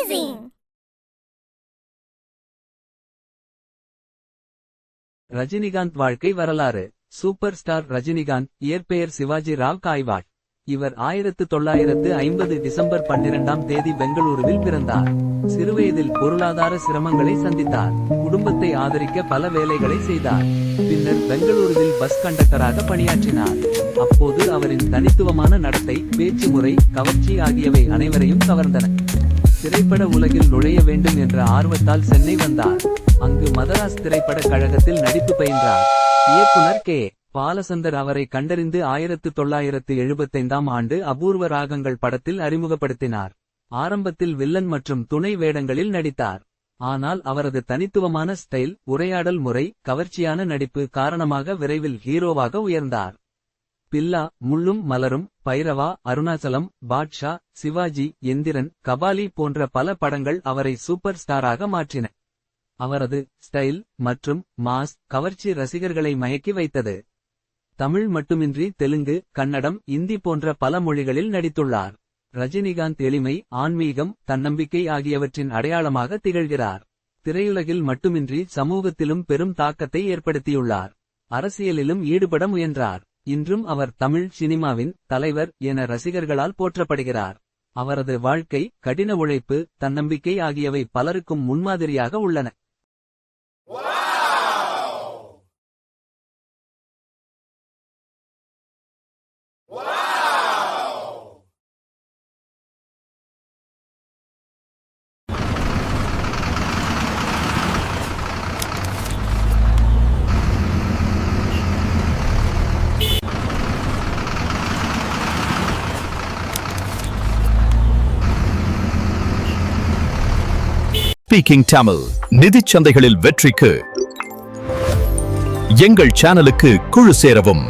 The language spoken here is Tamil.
Amazing! ரஜினிகாந்த் வாழ்க்கை வரலாறு. சூப்பர் ஸ்டார் ரஜினிகாந்த், இயற்பெயர் சிவாஜி ராவ் காய்வாட். இவர் 1950 டிசம்பர் 12ஆம் தேதி பெங்களூருவில் பிறந்தார். சிறுவயதில் பொருளாதார சிரமங்களை சந்தித்தார். குடும்பத்தை ஆதரிக்க பல வேலைகளை செய்தார். பின்னர் பெங்களூருவில் பஸ் கண்டக்டராக பணியாற்றினார். அப்போது அவரின் தனித்துவமான நடத்தை, பேச்சு முறை, கவர்ச்சி ஆகியவை அனைவரையும் கவர்ந்தன. திரைப்பட உலகில் நுழைய வேண்டும் என்ற ஆர்வத்தால் சென்னை வந்தார். அங்கு மதராஸ் திரைப்பட கழகத்தில் நடிப்பு பயின்றார். இயக்குனர் கே. பாலசந்தர் அவரை கண்டறிந்து 1975ஆம் ஆண்டு அபூர்வ ராகங்கள் படத்தில் அறிமுகப்படுத்தினார். ஆரம்பத்தில் வில்லன் மற்றும் துணை வேடங்களில் நடித்தார். ஆனால் அவரது தனித்துவமான ஸ்டைல், உரையாடல் முறை, கவர்ச்சியான நடிப்பு காரணமாக விரைவில் ஹீரோவாக உயர்ந்தார். பில்லா, முள்ளும் மலரும், பைரவா, அருணாச்சலம், பாட்ஷா, சிவாஜி, எந்திரன், கபாலி போன்ற பல படங்கள் அவரை சூப்பர் ஸ்டாராக மாற்றின. அவரது ஸ்டைல் மற்றும் மாஸ் கவர்ச்சி ரசிகர்களை மயக்கி வைத்தது. தமிழ் மட்டுமின்றி தெலுங்கு, கன்னடம், இந்தி போன்ற பல மொழிகளில் நடித்துள்ளார். ரஜினிகாந்த் எளிமை, ஆன்மீகம், தன்னம்பிக்கை ஆகியவற்றின் அடையாளமாக திகழ்கிறார். திரையுலகில் மட்டுமின்றி சமூகத்திலும் பெரும் தாக்கத்தை ஏற்படுத்தியுள்ளார். அரசியலிலும் ஈடுபட முயன்றார். இன்றும் அவர் தமிழ் சினிமாவின் தலைவர் என ரசிகர்களால் போற்றப்படுகிறார். அவரது வாழ்க்கை, கடின உழைப்பு, தன்னம்பிக்கை ஆகியவை பலருக்கும் முன்மாதிரியாக உள்ளன. ஸ்பீக்கிங் தமிழ். நிதிச் சந்தைகளில் வெற்றிக்கு எங்கள் சேனலுக்கு குழு சேரவும்.